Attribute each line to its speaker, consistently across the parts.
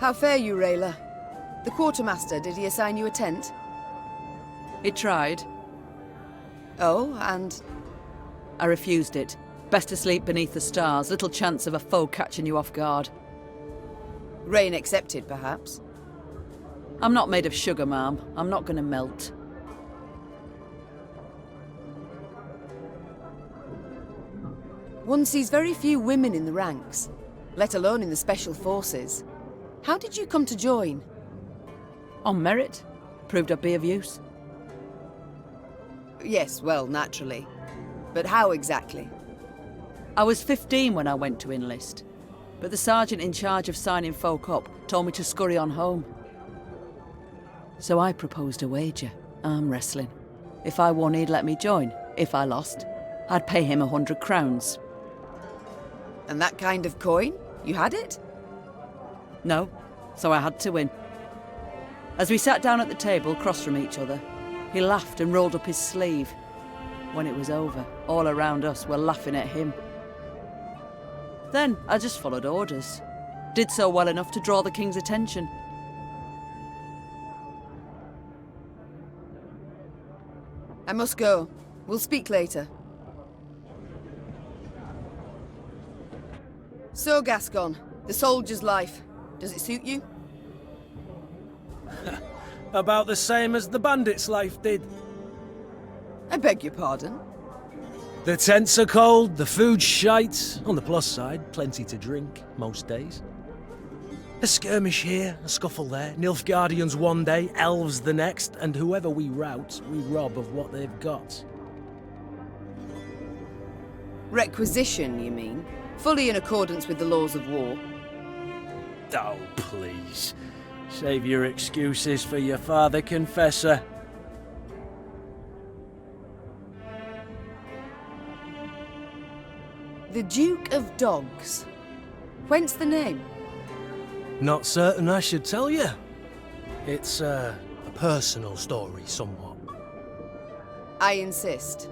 Speaker 1: How fare you, Rayla? The quartermaster, did he assign you a tent?
Speaker 2: He tried.
Speaker 1: Oh, and?
Speaker 2: I refused it. Best to sleep beneath the stars, little chance of a foe catching you off guard.
Speaker 1: Rain accepted, perhaps?
Speaker 2: I'm not made of sugar, ma'am. I'm not gonna melt.
Speaker 1: One sees very few women in the ranks, let alone in the special forces. How did you come to join?
Speaker 2: On merit. Proved I'd be of use.
Speaker 1: Yes, well, naturally. But how exactly?
Speaker 2: I was 15 when I went to enlist, but the sergeant in charge of signing folk up told me to scurry on home. So I proposed a wager, arm wrestling. If I won, he'd let me join. If I lost, I'd pay him 100 crowns.
Speaker 1: And that kind of coin? You had it?
Speaker 2: No, so I had to win. As we sat down at the table across from each other, he laughed and rolled up his sleeve. When it was over, all around us were laughing at him. Then I just followed orders. Did so well enough to draw the king's attention.
Speaker 1: I must go. We'll speak later. So, Gascon, the soldier's life. Does it suit you?
Speaker 3: About the same as the bandit's life did.
Speaker 1: I beg your pardon?
Speaker 3: The tents are cold, the food's shite. On the plus side, plenty to drink, most days. A skirmish here, a scuffle there, Nilfgaardians one day, elves the next, and whoever we rout, we rob of what they've got.
Speaker 1: Requisition, you mean? Fully in accordance with the laws of war.
Speaker 3: Oh, please. Save your excuses for your father confessor.
Speaker 1: The Duke of Dogs. Whence the name?
Speaker 3: Not certain I should tell you. It's a personal story, somewhat.
Speaker 1: I insist.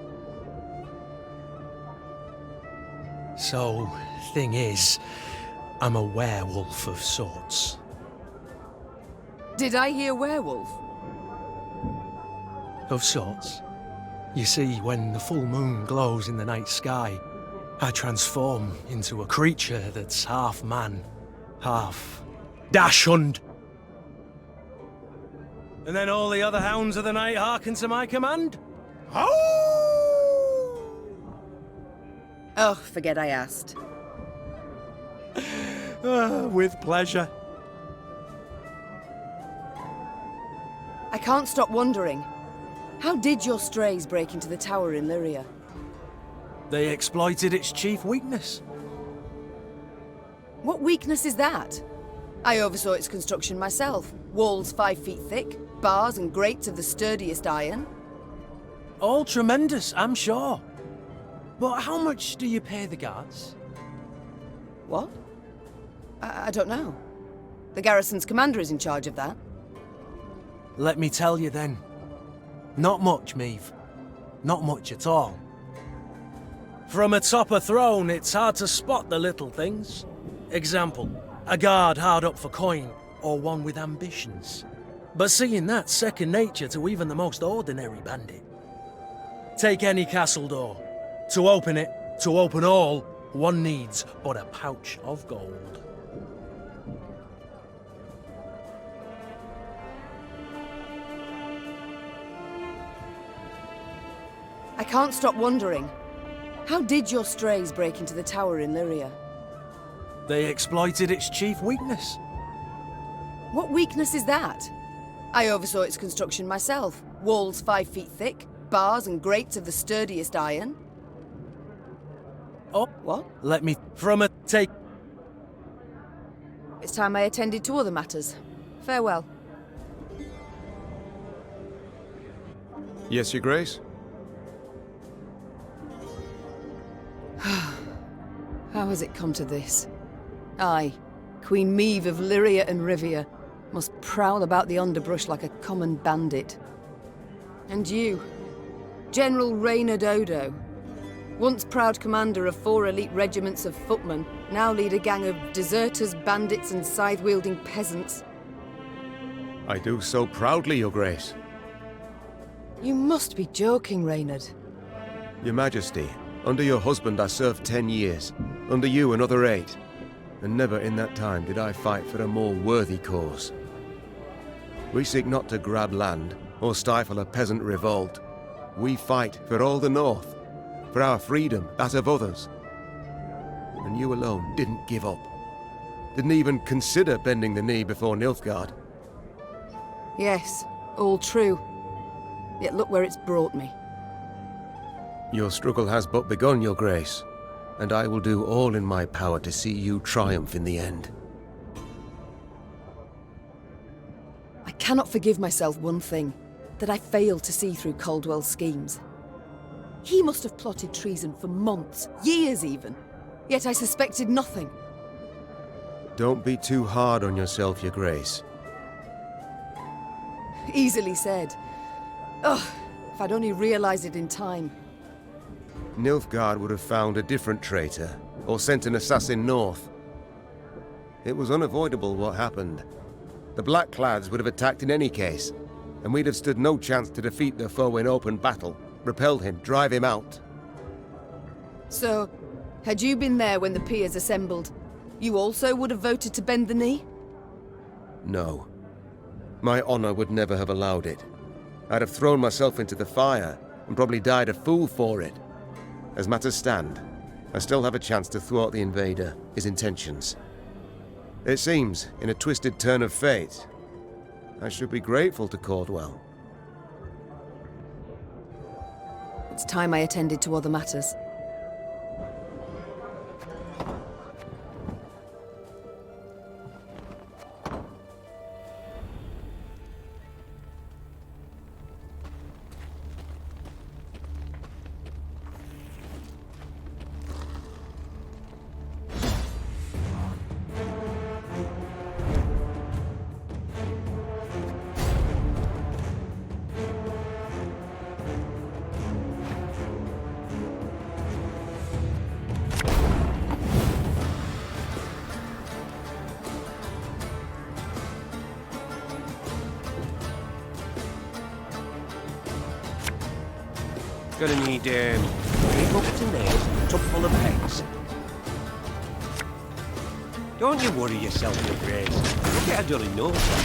Speaker 3: So, thing is, I'm a werewolf of sorts.
Speaker 1: Did I hear werewolf?
Speaker 3: Of sorts. You see, when the full moon glows in the night sky, I transform into a creature that's half man, half dachshund. And then all the other hounds of the night hearken to my command. Howl!
Speaker 1: Oh, forget I asked.
Speaker 3: With pleasure.
Speaker 1: I can't stop wondering. How did your strays break into the tower in Lyria?
Speaker 3: They exploited its chief weakness.
Speaker 1: What weakness is that? I oversaw its construction myself. Walls 5 feet thick, bars and grates of the sturdiest iron.
Speaker 3: All tremendous, I'm sure. But how much do you pay the guards?
Speaker 1: What? I don't know. The garrison's commander is in charge of that.
Speaker 3: Let me tell you then. Not much, Meve. Not much at all. From atop a throne, it's hard to spot the little things. Example, a guard hard up for coin, or one with ambitions. But seeing that's second nature to even the most ordinary bandit. Take any castle door. To open it, to open all, one needs but a pouch of gold.
Speaker 1: I can't stop wondering. How did your strays break into the tower in Lyria?
Speaker 3: They exploited its chief weakness.
Speaker 1: What weakness is that? I oversaw its construction myself. Walls 5 feet thick, bars and grates of the sturdiest iron.
Speaker 3: Oh,
Speaker 1: What?
Speaker 3: let me from a take.
Speaker 1: It's time I attended to other matters. Farewell.
Speaker 4: Yes, Your Grace?
Speaker 1: How has it come to this? I, Queen Meve of Lyria and Rivia, must prowl about the underbrush like a common bandit. And you, General Rayna Dodo. Once proud commander of 4 elite regiments of footmen, now lead a gang of deserters, bandits and scythe-wielding peasants.
Speaker 4: I do so proudly, Your Grace.
Speaker 1: You must be joking, Reynard.
Speaker 4: Your Majesty, under your husband I served 10 years, under you another 8, and never in that time did I fight for a more worthy cause. We seek not to grab land or stifle a peasant revolt. We fight for all the North, for our freedom, that of others. And you alone didn't give up. Didn't even consider bending the knee before Nilfgaard.
Speaker 1: Yes, all true. Yet look where it's brought me.
Speaker 4: Your struggle has but begun, Your Grace, and I will do all in my power to see you triumph in the end.
Speaker 1: I cannot forgive myself one thing, that I failed to see through Caldwell's schemes. He must have plotted treason for months, years even, yet I suspected nothing.
Speaker 4: Don't be too hard on yourself, Your Grace.
Speaker 1: Easily said. Ugh, if I'd only realized it in time.
Speaker 4: Nilfgaard would have found a different traitor, or sent an assassin north. It was unavoidable what happened. The Blackclads would have attacked in any case, and we'd have stood no chance to defeat the foe in open battle, repel him, drive him out.
Speaker 1: So, had you been there when the peers assembled, you also would have voted to bend the knee?
Speaker 4: No. My honor would never have allowed it. I'd have thrown myself into the fire, and probably died a fool for it. As matters stand, I still have a chance to thwart the invader, his intentions. It seems, in a twisted turn of fate, I should be grateful to Caldwell.
Speaker 1: It's time I attended to other matters.
Speaker 5: Gonna need 3 buckets of nails and a tub full of pegs. Don't you worry yourself, Your Grace. We'll get her done in no time.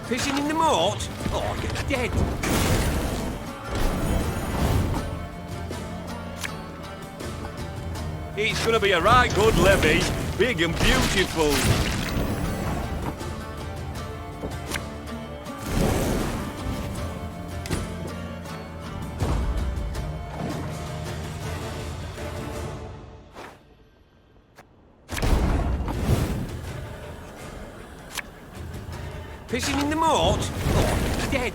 Speaker 5: Fishing in the moat? Oh, you're dead. It's gonna be a right good levy, big and beautiful. Fishing in the moat? Oh, you're dead.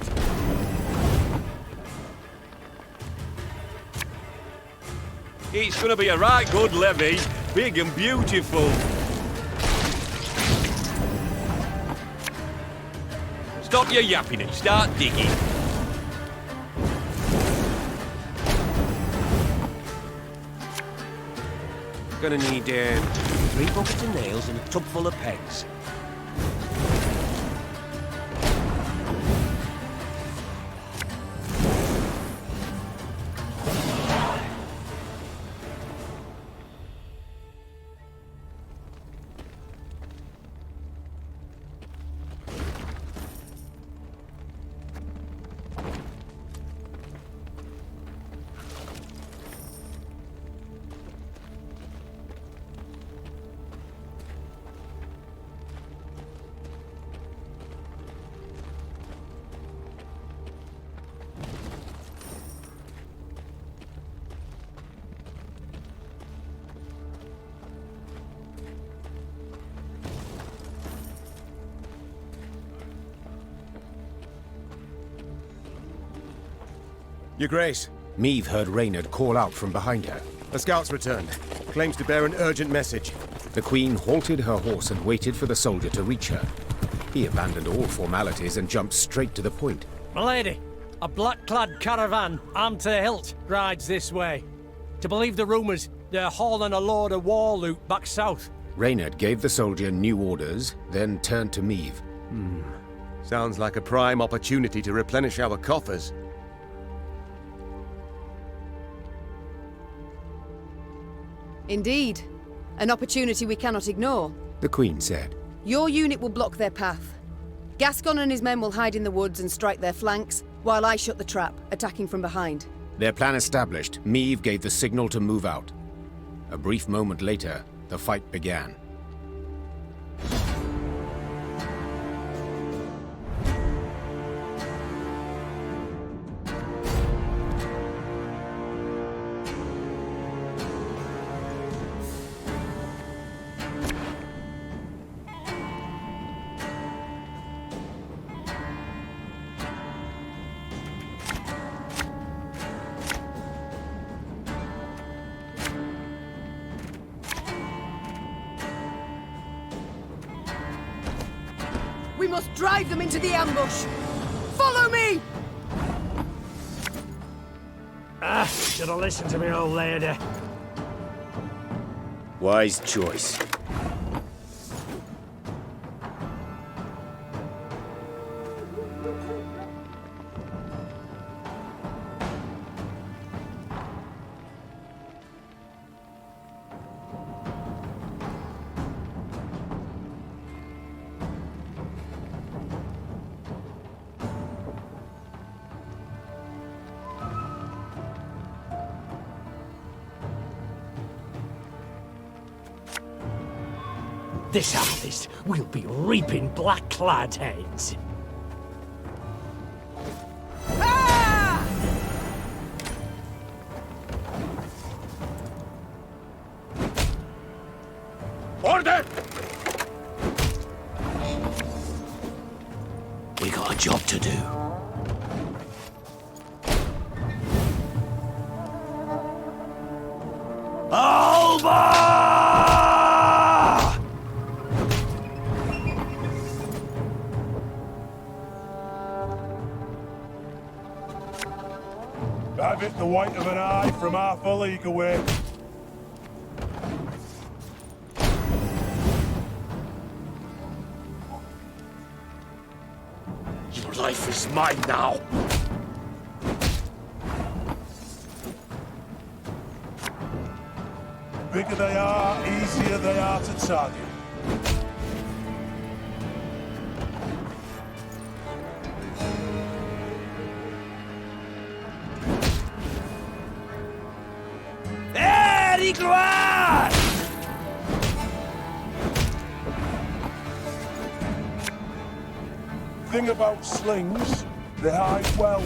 Speaker 5: It's gonna be a right good levy, big and beautiful. Stop your yapping and start digging. Gonna need 3 buckets of nails and a tub full of pegs.
Speaker 4: Your Grace.
Speaker 6: Meve heard Reynard call out from behind her.
Speaker 4: A scout's returned. Claims to bear an urgent message.
Speaker 6: The Queen halted her horse and waited for the soldier to reach her. He abandoned all formalities and jumped straight to the point.
Speaker 7: Milady, a black-clad caravan, armed to the hilt, rides this way. To believe the rumours, they're hauling a load of war loot back south.
Speaker 6: Reynard gave the soldier new orders, then turned to Meve.
Speaker 4: Sounds like a prime opportunity to replenish our coffers.
Speaker 1: Indeed. An opportunity we cannot ignore.
Speaker 6: The Queen said.
Speaker 1: Your unit will block their path. Gascon and his men will hide in the woods and strike their flanks, while I shut the trap, attacking from behind.
Speaker 6: Their plan established, Meve gave the signal to move out. A brief moment later, the fight began.
Speaker 1: We must drive them into the ambush! Follow me!
Speaker 7: Should have listened to me, old lady.
Speaker 5: Wise choice.
Speaker 7: This harvest, we'll be reaping black-clad heads.
Speaker 5: Order!
Speaker 7: We got a job to do.
Speaker 8: I've hit the white of an eye from half a league away.
Speaker 5: Your life is mine now.
Speaker 8: Bigger they are, easier they are to target. Thing about slings, they hide well.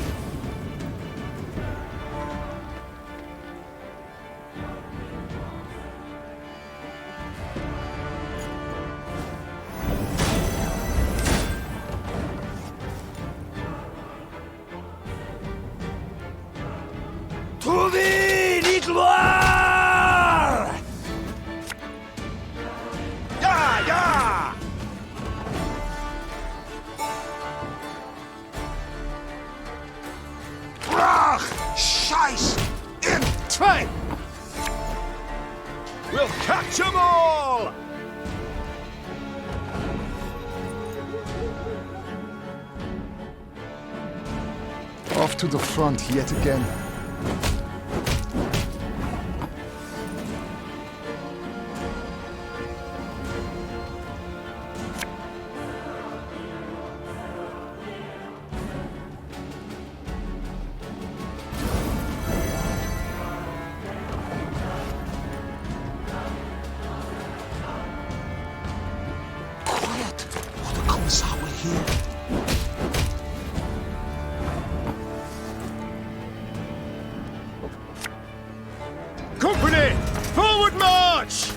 Speaker 5: We'll catch them all!
Speaker 9: Off to the front yet again.
Speaker 5: Company! Forward march!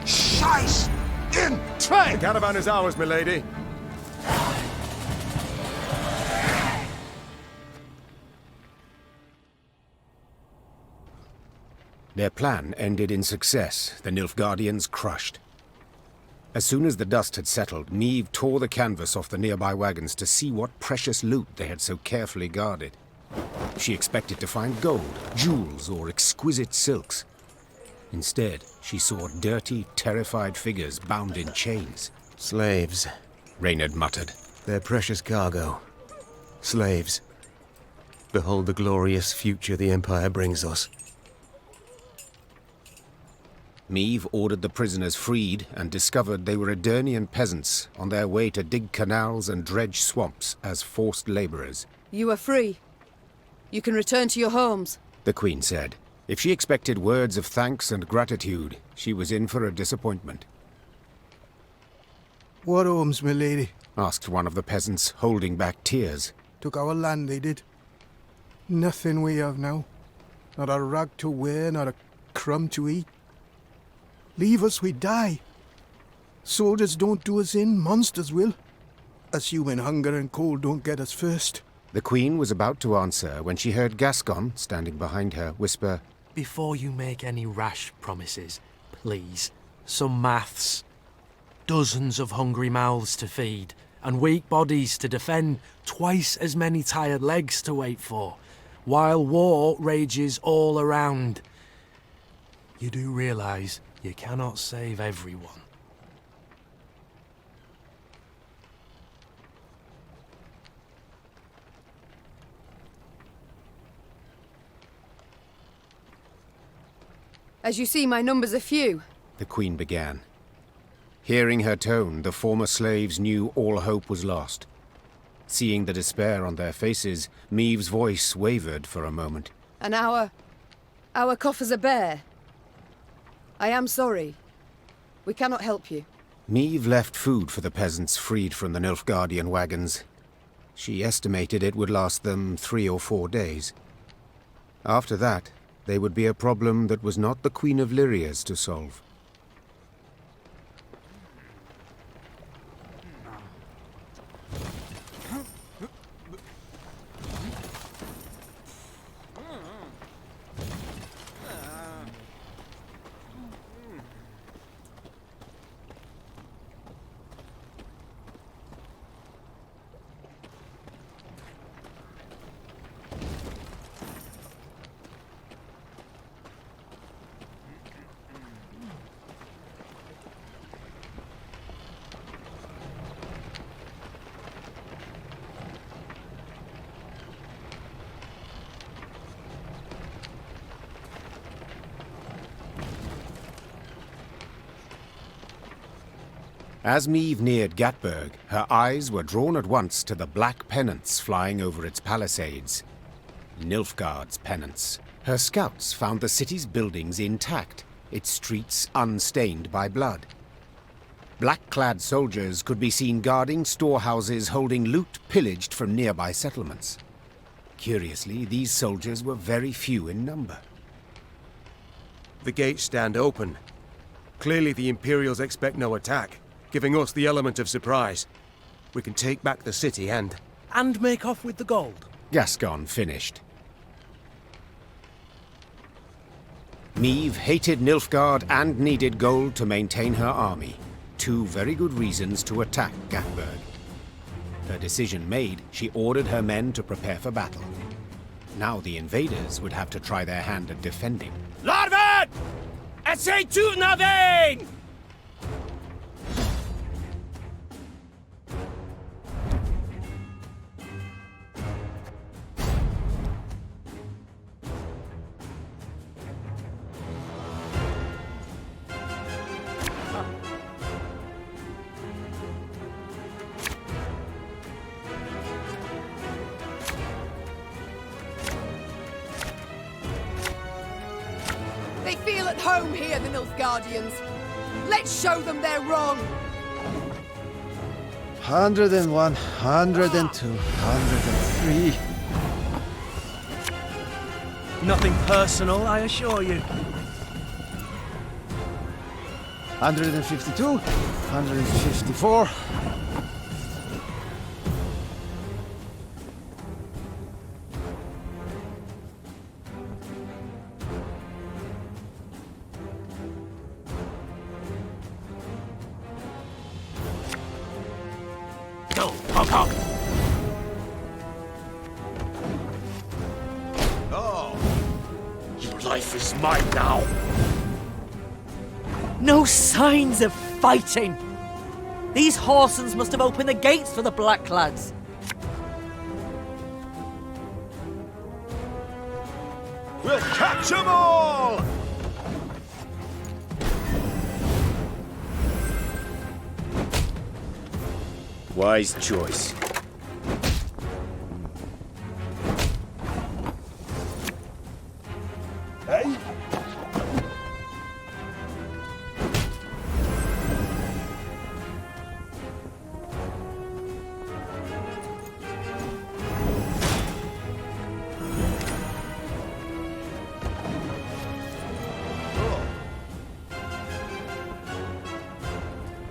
Speaker 8: Scheiß! In!
Speaker 5: The caravan is ours, milady.
Speaker 6: Their plan ended in success, the Nilfgaardians crushed. As soon as the dust had settled, Meve tore the canvas off the nearby wagons to see what precious loot they had so carefully guarded. She expected to find gold, jewels, or exquisite silks. Instead, she saw dirty, terrified figures bound in chains.
Speaker 4: Slaves.
Speaker 6: Reynard muttered.
Speaker 4: Their precious cargo. Slaves. Behold the glorious future the Empire brings us.
Speaker 6: Meve ordered the prisoners freed and discovered they were Edirnian peasants on their way to dig canals and dredge swamps as forced laborers.
Speaker 1: You are free. You can return to your homes.
Speaker 6: The Queen said. If she expected words of thanks and gratitude, she was in for a disappointment.
Speaker 10: What homes, my lady?
Speaker 6: Asked one of the peasants, holding back tears.
Speaker 10: Took our land, they did. Nothing we have now. Not a rag to wear, not a crumb to eat. Leave us, we die. Soldiers don't do us in, monsters will. Assuming hunger and cold don't get us first.
Speaker 6: The Queen was about to answer when she heard Gascon, standing behind her, whisper,
Speaker 11: Before you make any rash promises, please, some maths. Dozens of hungry mouths to feed, and weak bodies to defend, twice as many tired legs to wait for, while war rages all around. You do realise you cannot save everyone.
Speaker 1: As you see, my numbers are few.
Speaker 6: the Queen began. Hearing her tone, the former slaves knew all hope was lost. Seeing the despair on their faces, Meve's voice wavered for a moment.
Speaker 1: And our coffers are bare. I am sorry. We cannot help you.
Speaker 6: Meve left food for the peasants freed from the Nilfgaardian wagons. She estimated it would last them 3 or 4 days. After that, they would be a problem that was not the Queen of Lyria's to solve. As Meve neared Gatberg, her eyes were drawn at once to the black pennants flying over its palisades. Nilfgaard's pennants. Her scouts found the city's buildings intact, its streets unstained by blood. Black-clad soldiers could be seen guarding storehouses holding loot pillaged from nearby settlements. Curiously, these soldiers were very few in number.
Speaker 4: The gates stand open. Clearly the Imperials expect no attack, giving us the element of surprise. We can take back the city and
Speaker 3: make off with the gold.
Speaker 6: Gascon finished. Meve hated Nilfgaard and needed gold to maintain her army. 2 very good reasons to attack Gatberg. Her decision made, she ordered her men to prepare for battle. Now the invaders would have to try their hand at defending.
Speaker 5: Larven! Essay to Navain!
Speaker 1: They feel at home here, the Nilfgaardians. Let's show them they're wrong.
Speaker 12: 101, 102, 103.
Speaker 3: Nothing personal, I assure you.
Speaker 12: 152, 154.
Speaker 6: Go, hog, hog!
Speaker 5: Oh, your life is mine now.
Speaker 2: No signs of fighting! These Horsons must have opened the gates for the Blacklads.
Speaker 5: We'll catch them all! Wise choice.
Speaker 8: Hey?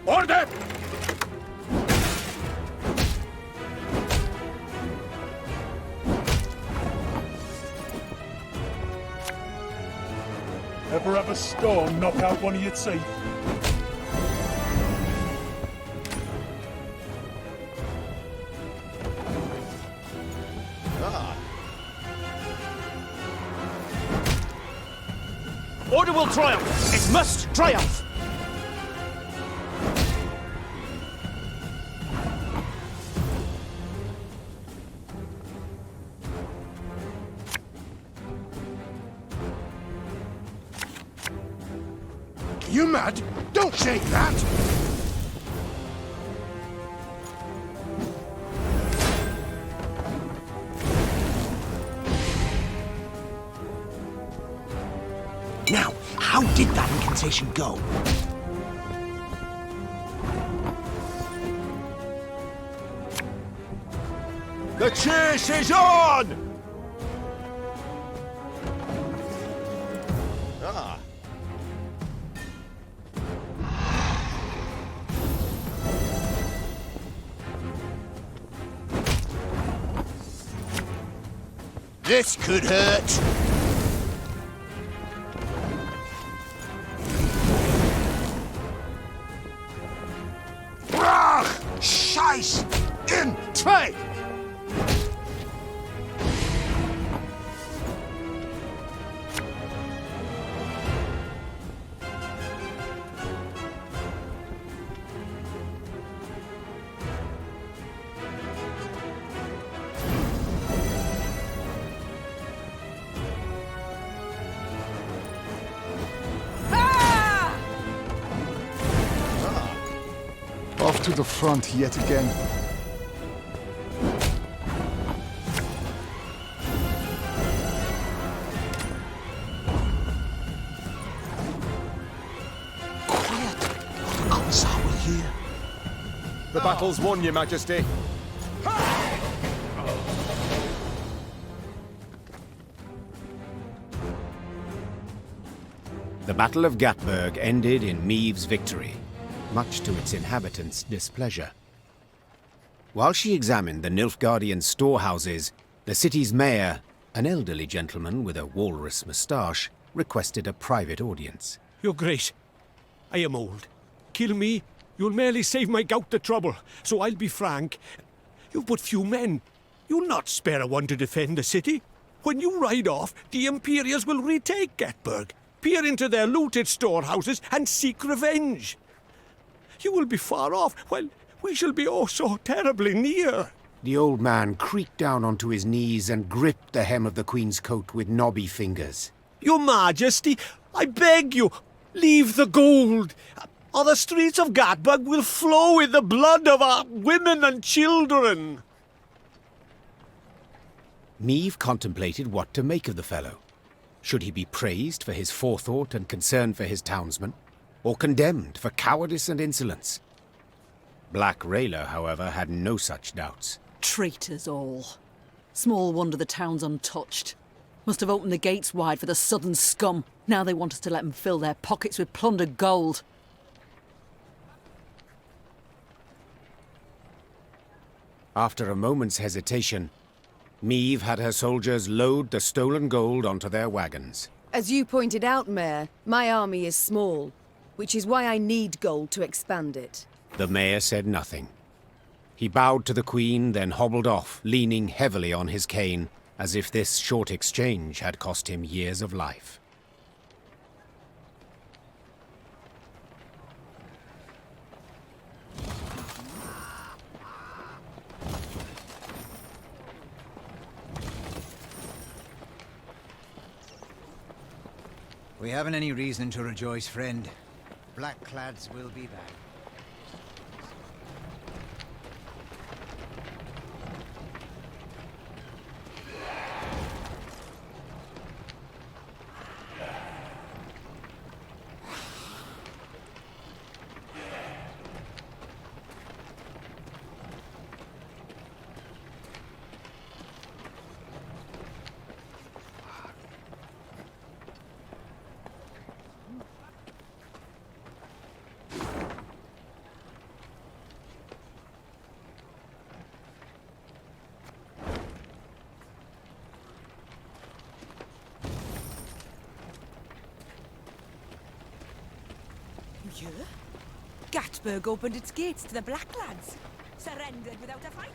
Speaker 5: Order!
Speaker 8: Ever have a storm knock out one of your teeth?
Speaker 5: Order will triumph! It must triumph!
Speaker 6: You mad? Don't shake that!
Speaker 5: Now, how did that incantation go? The chase is on! Ah. This could hurt. Brach! Scheiß! In trade!
Speaker 9: Off to the front yet again.
Speaker 5: Quiet! The Commissar will hear.
Speaker 4: The battle's won, Your Majesty.
Speaker 6: The Battle of Gatburg ended in Meve's victory, much to its inhabitants' displeasure. While she examined the Nilfgaardian storehouses, the city's mayor, an elderly gentleman with a walrus moustache, requested a private audience.
Speaker 7: Your Grace, I am old. Kill me, you'll merely save my gout the trouble. So I'll be frank. You've but few men. You'll not spare a one to defend the city. When you ride off, the Imperials will retake Gatburg, peer into their looted storehouses, and seek revenge. You will be far off, while we shall be oh so terribly near.
Speaker 6: The old man creaked down onto his knees and gripped the hem of the Queen's coat with knobby fingers.
Speaker 7: Your Majesty, I beg you, leave the gold, or the streets of Gatburg will flow with the blood of our women and children.
Speaker 6: Meve contemplated what to make of the fellow. Should he be praised for his forethought and concern for his townsmen, or condemned for cowardice and insolence? Black Rayla, however, had no such doubts.
Speaker 2: Traitors all. Small wonder the town's untouched. Must have opened the gates wide for the southern scum. Now they want us to let them fill their pockets with plundered gold.
Speaker 6: After a moment's hesitation, Meve had her soldiers load the stolen gold onto their wagons.
Speaker 1: As you pointed out, Mayor, my army is small, which is why I need gold to expand it.
Speaker 6: The mayor said nothing. He bowed to the Queen, then hobbled off, leaning heavily on his cane, as if this short exchange had cost him years of life.
Speaker 13: We haven't any reason to rejoice, friend. Blackclads will be back.
Speaker 14: You hear? Gatburg opened its gates to the Blackclads. Surrendered without a fight.